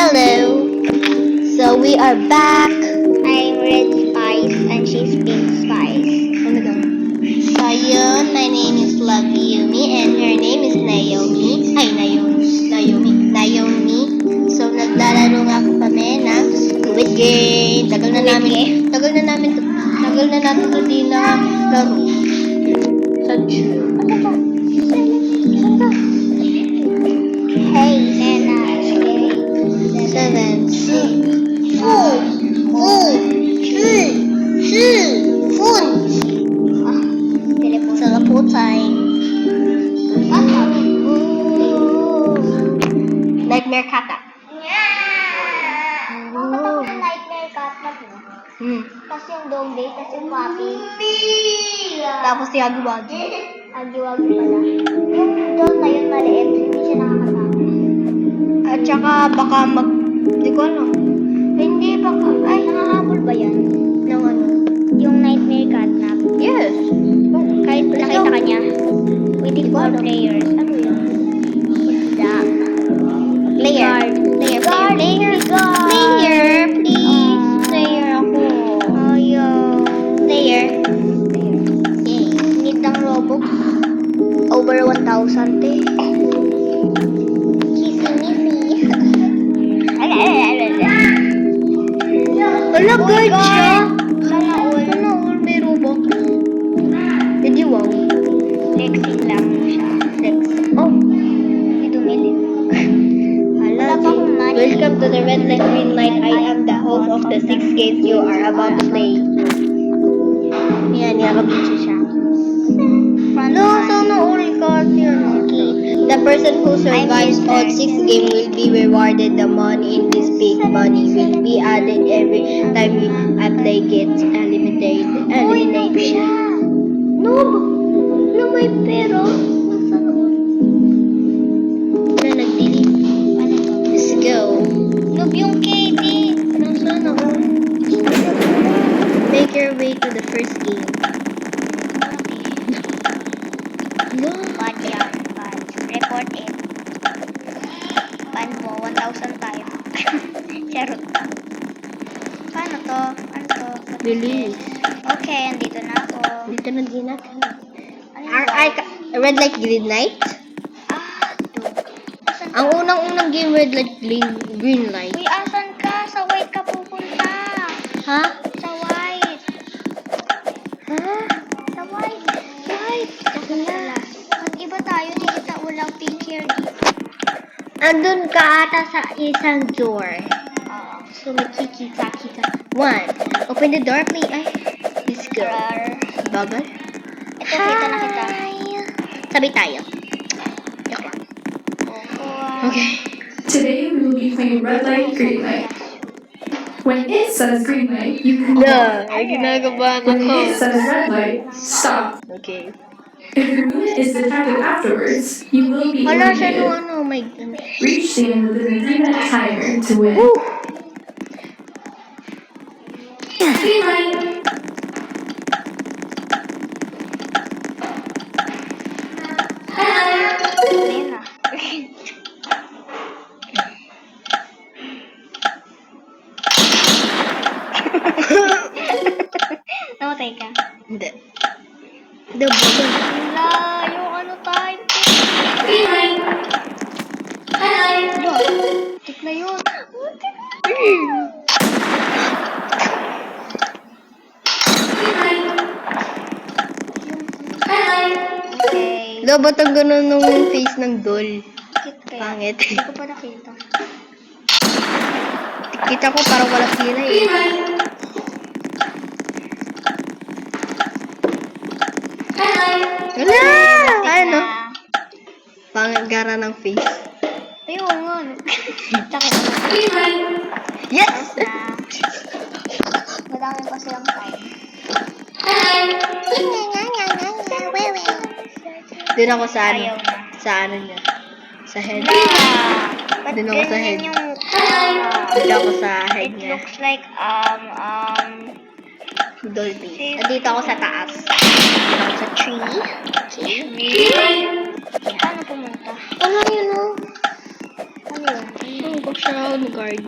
Hello. So we are back. I'm Red Spice and she's Pink Spice. Ano daw? So yun, my name is Lovey Yumi and her name is Naomi. Ay, Naomi. So naglalaro nga kami ng Squid Game. Tagal na natin to di na laro. Ano ba? Saan ka? Hey, Nena. 7, 6, 5, 4, 3, 2, 1. Teleport time. Nightmare Kata. Nakakatakot ng Nightmare Catnap, no? Tapos yung Dog Day, tapos yung Papi. Tapos si Agiwagi. Agiwag pala. Yung doll na yun maliit, hindi siya nakakatakot. At saka baka di ko alam. Hindi, baka, ay, nakakabol ba yan? Ng ano? Yung Nightmare Catnap. Yes. Kahit nakita ka niya, within 4 players. Ano yun? What's that? Player. Player. Player, please. Player ako. Player. Yay. Need ng Robux. Over 1,000, te. Kissy-missy. Wala, good siya. Sana all May Robux. Did you wow? Lexing lang siya. Oh. Hindi dumilit. Wala pa akong money. Welcome to the Red Light Green Light. I am the host of the 6 games you are about to play. Yan, nakabitsi siya. No, sana all cards yun. The person who survives all 6 games will be rewarded. The money in this big money will be added every time a play gets eliminated. siya. Noob! Ano may pera? Na nag-delete. Let's go. Noob yung KD. Nasaan ako? Make your way to the first game. No. Bad yan. Bad. Report it. Ban mo. 1,000 tayo. Charot. Paano to? Ano to? Release. Okay, andito na ako. Dito na din natin. Ano ba? Red light, green light. Ito. Asan ka? Ang unang-unang game, red light, green light. Uy, asan ka? Sa white ka pupunta. Ha? Sa white. Ha? Sa white. White. Wala. Mag-iba tayo. Nakita walang pink hair dito. Andun ka ata sa isang door. Oo. So, makikita kita. 1. Open the door, please. Ay, let's go. Bagal. Ito, kita na kita. Sabi tayo. Joke lang. Okay. Today we will be playing red light, green light. When it says green light, you can Yeah, ay ginagabahan When ako. it says red light, stop. Okay. If your movement is detected afterwards, you will be Wala siya eliminated. no ano, my God. Reach the end within the 3-minute timer to win. Woo! Green light. Ayun na. Namatay ka. Hindi. The bubble. Wala, yung ano time. Green light. Highlight. Tik na yun. Green light. Highlight. Okay. Dapat ang ganun nung face ng doll. Kit kaya. Pangit. Hindi ko pa nakita. Kita ko parang wala kilay Green eh. light. Highlight. Wala! Tik Ano? na. Panggara ng face. Ayun nga. Sakit na. Green light. Yes! Na. Madami pa silang time. Highlight. Doon ako sa ano. Ayaw na. Sa ano niya. Sa head. Ba't Doon ako sa head. ganyan yung Doon ako sa head it niya. looks like Dolby. Dito ako sa taas. Dito ako sa tree. Okay. Green light. Paano pumunta? Wala yun oh. Ano yun? Ano ba? Crown guard.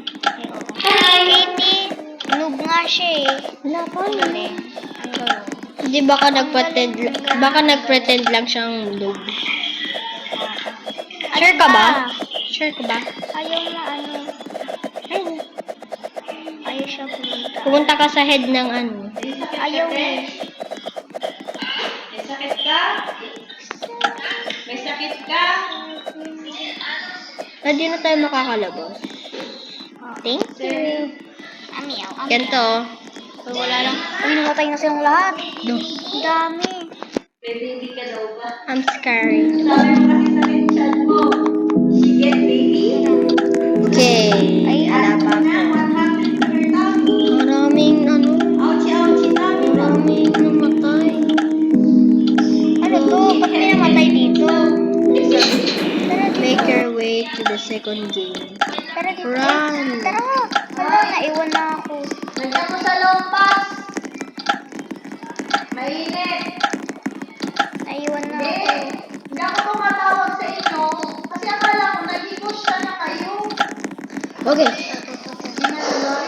Katie, noob nga siya eh. Wala pa. Galing. Ang galing. Hindi baka nag-pretend lang siyang noob. Sure ka ba? Sure ka ba? Ayaw na ano. Ay, Ayaw siya pumunta. pumunta ka sa head ng ano. Ayaw eh. May sakit ka? May sakit ka? Hindi na tayo makakalabas. Thank you. Amiyaw. Ganito. Wala lang. Uy, namatay na silang lahat. No. Ang dami. Baby, hindi ka daw ba? I'm scary. Sabi mo kasi sa chat mo. Sige, baby. Okay. Ay, Wala pa Na, ako. what happened to your tummy? Maraming ano. Ouchie, tummy. Maraming namatay. Ano to? Ba't may namatay dito? Tara dito. Make your way to the second game. Tara dito. Run. Tara. Wala, naiwan na ako. Nandiyan mo sa lompas. Mainit. Naiwan na Hindi. ako. Hindi ako tumatawag sa inyo. Kasi akala ko nag-ikusya na kayo. Okay. Hindi na tuloy.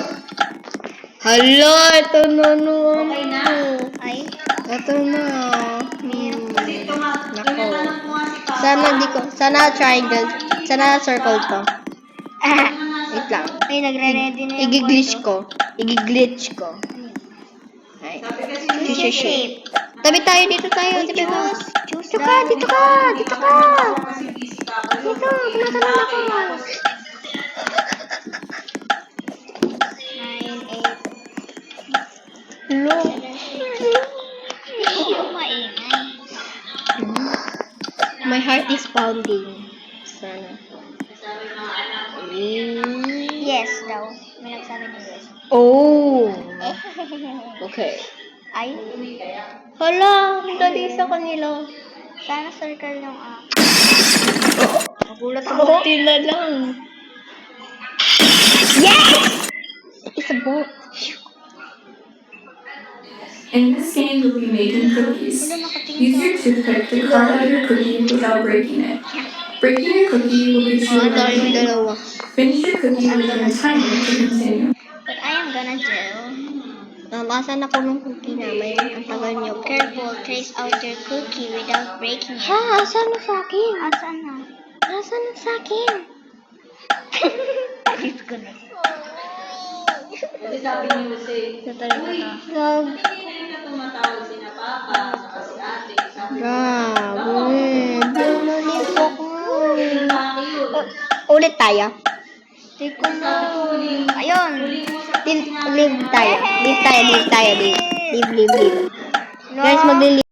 Hala, ito na naman. Okay na? Ay, Ito na. Kasi tumatanong ko nga si Papa. Sana triangle. Sana circle to. Wait lang. ay nagre-ready na yung Igiglitch ko. Igiglitch ko. Ay. Sabi kasi Choose your shape. Tabi tayo, dito tayo. Tabi boss. Choose Dito ka, dito ka, dito ka. kasi busy pa ako. Dito, tumatalon ako. 9, 8. Hello. Yung maingay. My heart is pounding. Sana. Sabi mga anak ko. Yes daw. May nagsabi ng yes. Oh. Okay. Ay, Hala, ang dali sa kanila. sana circle yung Nagulat ako. na lang. Yes! It's a boat. In this game, you'll be making cookies. Use your toothpick to carve out your cookie without breaking it. Breaking your cookie will get you Ang tayong a dalawa. Finish your cookie within a timer to continue. What I am gonna do, Nalasan ako ng cookie namin. Ang tagal niyo. careful, trace out your cookie without breaking it. Ha? Asan na sa akin? Asan na? Asan na sa akin? Alis ko na. Kasi sabi niyo kasi, Tatali ko na. hindi na tumatawag si na Papa, saka si ate. Sabi ko, Grabe. Nalipok mo. bakit? Ulit tayo. Take ko na. Ayun. Leave tayo. Leave tayo. Leave. Guys, maglilive.